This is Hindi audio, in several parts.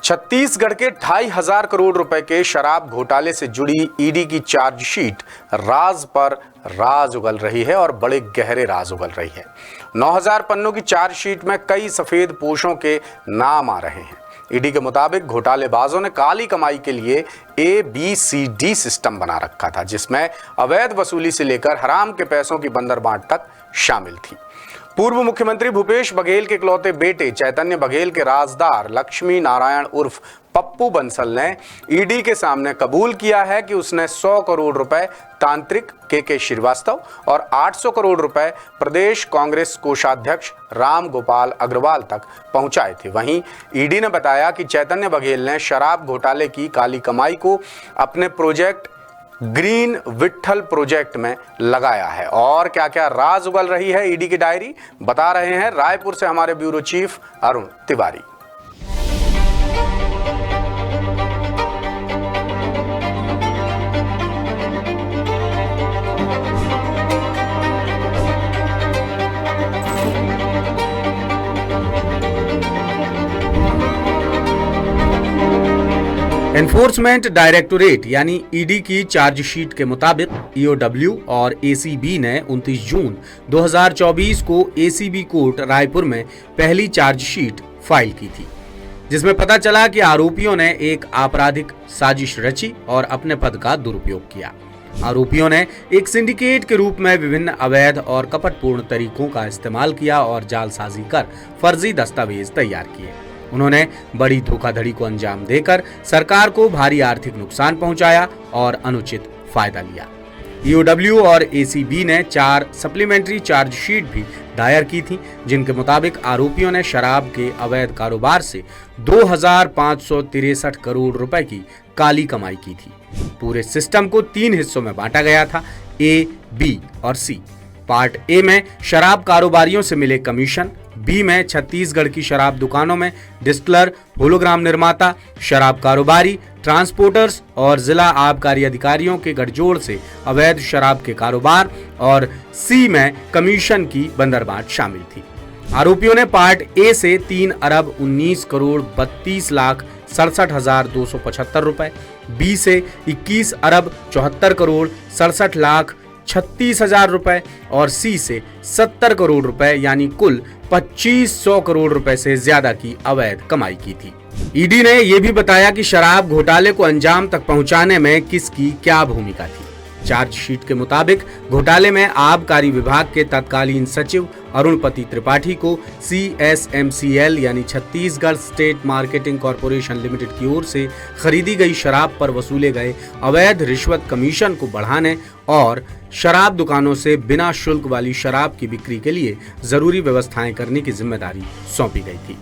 छत्तीसगढ़ के 2,500 करोड़ रुपए के शराब घोटाले से जुड़ी ईडी की चार्जशीट राज पर राज उगल रही है और बड़े गहरे राज उगल रही है। 9,000 पन्नों की चार्जशीट में कई सफेद पोशों के नाम आ रहे हैं। ईडी के मुताबिक घोटालेबाजों ने काली कमाई के लिए ABCD सिस्टम बना रखा था, जिसमें अवैध वसूली से लेकर हराम के पैसों की बंदरबांट तक शामिल थी। पूर्व मुख्यमंत्री भूपेश बघेल के इकलौते बेटे चैतन्य बघेल के राजदार लक्ष्मी नारायण उर्फ पप्पू बंसल ने ईडी के सामने कबूल किया है कि उसने 100 करोड़ रुपए तांत्रिक के श्रीवास्तव और 800 करोड़ रुपए प्रदेश कांग्रेस कोषाध्यक्ष राम गोपाल अग्रवाल तक पहुंचाए थे। वहीं ईडी ने बताया कि चैतन्य बघेल ने शराब घोटाले की काली कमाई को अपने प्रोजेक्ट ग्रीन विट्ठल प्रोजेक्ट में लगाया है। और क्या क्या राज उगल रही है, ईडी की डायरी बता रहे हैं रायपुर से हमारे bureau chief Arun Tiwari. Enforcement directorate यानी ईडी की चार्जशीट के मुताबिक EOW और ACB ने 29 जून 2024 को ACB कोर्ट रायपुर में पहली चार्जशीट फाइल की थी, जिसमें पता चला कि आरोपियों ने एक आपराधिक साजिश रची और अपने पद का दुरुपयोग किया। आरोपियों ने एक सिंडिकेट के रूप में विभिन्न अवैध और कपटपूर्ण तरीकों का इस्तेमाल किया और जालसाजी कर फर्जी दस्तावेज तैयार किए। उन्होंने बड़ी धोखाधड़ी को अंजाम देकर सरकार को भारी आर्थिक नुकसान पहुंचाया और अनुचित फायदा लिया। EOW और ACB ने 4 सप्लीमेंट्री चार्जशीट भी दायर की थी, जिनके मुताबिक आरोपियों ने शराब के अवैध कारोबार से 2,563 करोड़ रुपए की काली कमाई की थी। पूरे सिस्टम को 3 हिस्सों में बांटा गया था, A, B और C। पार्ट ए में शराब कारोबारियों से मिले कमीशन, बी में छत्तीसगढ़ की शराब दुकानों में डिस्टिलर, होलोग्राम निर्माता, शराब कारोबारी, ट्रांसपोर्टर्स और जिला आबकारी अधिकारियों के गठजोड़ से अवैध शराब के कारोबार और सी में कमीशन की बंदरबांट शामिल थी। आरोपियों ने पार्ट ए से 3 अरब 19 करोड़ 32 लाख 67,275 रुपए, बी से 21 अरब 74 करोड़ 67 लाख 36,000 रुपए और सी से 70 करोड़ रुपए यानी कुल 2,500 करोड़ रुपए से ज्यादा की अवैध कमाई की थी। ईडी ने यह भी बताया कि शराब घोटाले को अंजाम तक पहुंचाने में किसकी क्या भूमिका थी। चार्जशीट के मुताबिक घोटाले में आबकारी विभाग के तत्कालीन सचिव अरुणपति त्रिपाठी को CSMCL यानी Chhattisgarh state marketing corporation limited की ओर से खरीदी गई शराब पर वसूले गए अवैध रिश्वत कमीशन को बढ़ाने और शराब दुकानों से बिना शुल्क वाली शराब की बिक्री के लिए जरूरी व्यवस्थाएं करने की जिम्मेदारी सौंपी गई थी।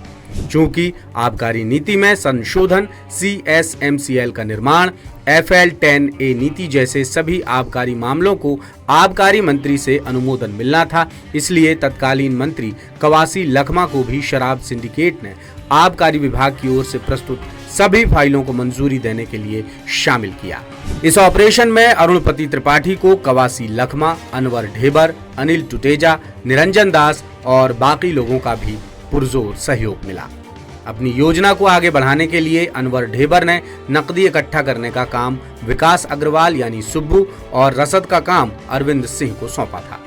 चूंकि आबकारी नीति में संशोधन, CSMCL का निर्माण, FL10A नीति जैसे सभी आबकारी मामलों को आबकारी मंत्री से अनुमोदन मिलना था, इसलिए तत्कालीन मंत्री कवासी लखमा को भी शराब सिंडिकेट ने आबकारी विभाग की ओर से प्रस्तुत सभी फाइलों को मंजूरी देने के लिए शामिल किया। इस ऑपरेशन में अरुणपति त्रिपाठी को कवासी लखमा, अनवर ढेबर, अनिल टुटेजा, निरंजन दास और बाकी लोगों का भी पुरजोर सहयोग मिला। अपनी योजना को आगे बढ़ाने के लिए अनवर ढेबर ने नकदी इकट्ठा करने का काम विकास अग्रवाल यानी सुब्बू और रसद का काम अरविंद सिंह को सौंपा था।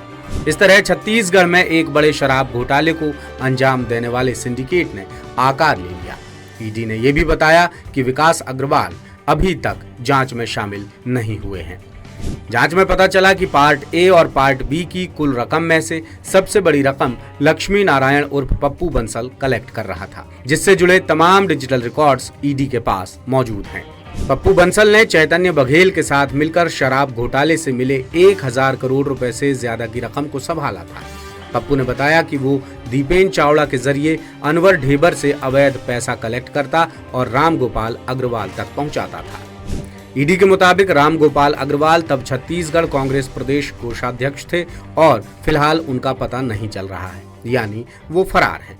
इस तरह छत्तीसगढ़ में एक बड़े शराब घोटाले को अंजाम देने वाले सिंडिकेट ने आकार ले लिया। ईडी ने यह भी बताया कि विकास अग्रवाल अभी तक जांच में शामिल नहीं हुए हैं। जांच में पता चला कि पार्ट ए और पार्ट बी की कुल रकम में से सबसे बड़ी रकम लक्ष्मी नारायण उर्फ पप्पू बंसल कलेक्ट कर रहा था, जिससे जुड़े तमाम डिजिटल रिकॉर्ड्स ईडी के पास मौजूद हैं। पप्पू बंसल ने चैतन्य बघेल के साथ मिलकर शराब घोटाले से मिले 1,000 करोड़ रुपए से ज्यादा की रकम को संभाला था। पप्पू ने बताया कि वो दीपेन चावड़ा के जरिए अनवर ढेबर से अवैध पैसा कलेक्ट करता और राम गोपाल अग्रवाल तक पहुंचाता था। ईडी के मुताबिक राम गोपाल अग्रवाल तब छत्तीसगढ़ कांग्रेस प्रदेश कोषाध्यक्ष थे और फिलहाल उनका पता नहीं चल रहा है, यानी वो फरार हैं।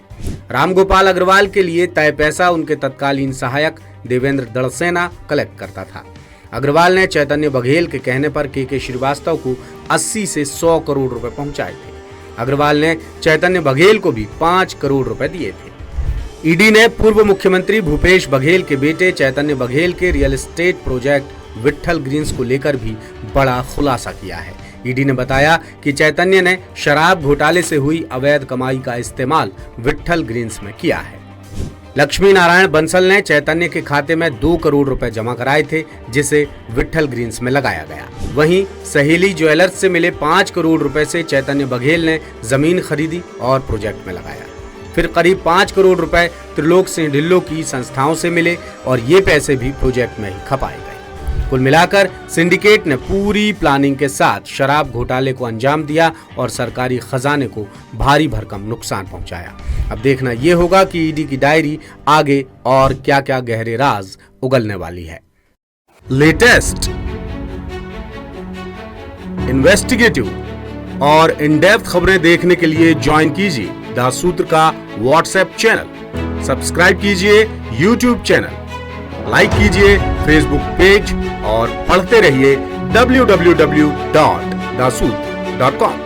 राम गोपाल अग्रवाल के लिए तय पैसा उनके तत्कालीन सहायक देवेंद्र दड़सेना कलेक्ट करता था। अग्रवाल ने चैतन्य बघेल के कहने पर के श्रीवास्तव को 80 से 100 करोड़ रुपए पहुंचाए थे। अग्रवाल ने चैतन्य बघेल को भी 5 करोड़ रुपए दिए थे। ईडी ने पूर्व मुख्यमंत्री भूपेश बघेल के बेटे चैतन्य बघेल के real estate project Vitthal Greens को लेकर भी बड़ा खुलासा किया है। ईडी ने बताया कि चैतन्य ने शराब घोटाले से हुई अवैध कमाई का इस्तेमाल विट्ठल ग्रीन्स में किया है। लक्ष्मी नारायण बंसल ने चैतन्य के खाते में 2 करोड़ रुपए जमा कराए थे, जिसे विट्ठल ग्रीन्स में लगाया गया। वहीं सहेली ज्वेलर्स से मिले 5 करोड़ रुपए से चैतन्य बघेल ने जमीन खरीदी और प्रोजेक्ट में लगाया। फिर करीब 5 करोड़ रुपए त्रिलोक सिंह ढिल्लों की संस्थाओं से मिले और ये पैसे भी प्रोजेक्ट में ही खपाए गए। कुल मिलाकर सिंडिकेट ने पूरी प्लानिंग के साथ शराब घोटाले को अंजाम दिया और सरकारी खजाने को भारी भरकम नुकसान पहुंचाया। अब देखना यह होगा कि ईडी की डायरी आगे और क्या क्या गहरे राज उगलने वाली है। लेटेस्ट, इन्वेस्टिगेटिव और इन डेप्थ खबरें देखने के लिए ज्वाइन कीजिए द सूत्र का व्हाट्सएप चैनल, सब्सक्राइब कीजिए यूट्यूब चैनल, लाइक कीजिए फेसबुक पेज और पढ़ते रहिए www.dasootra.com।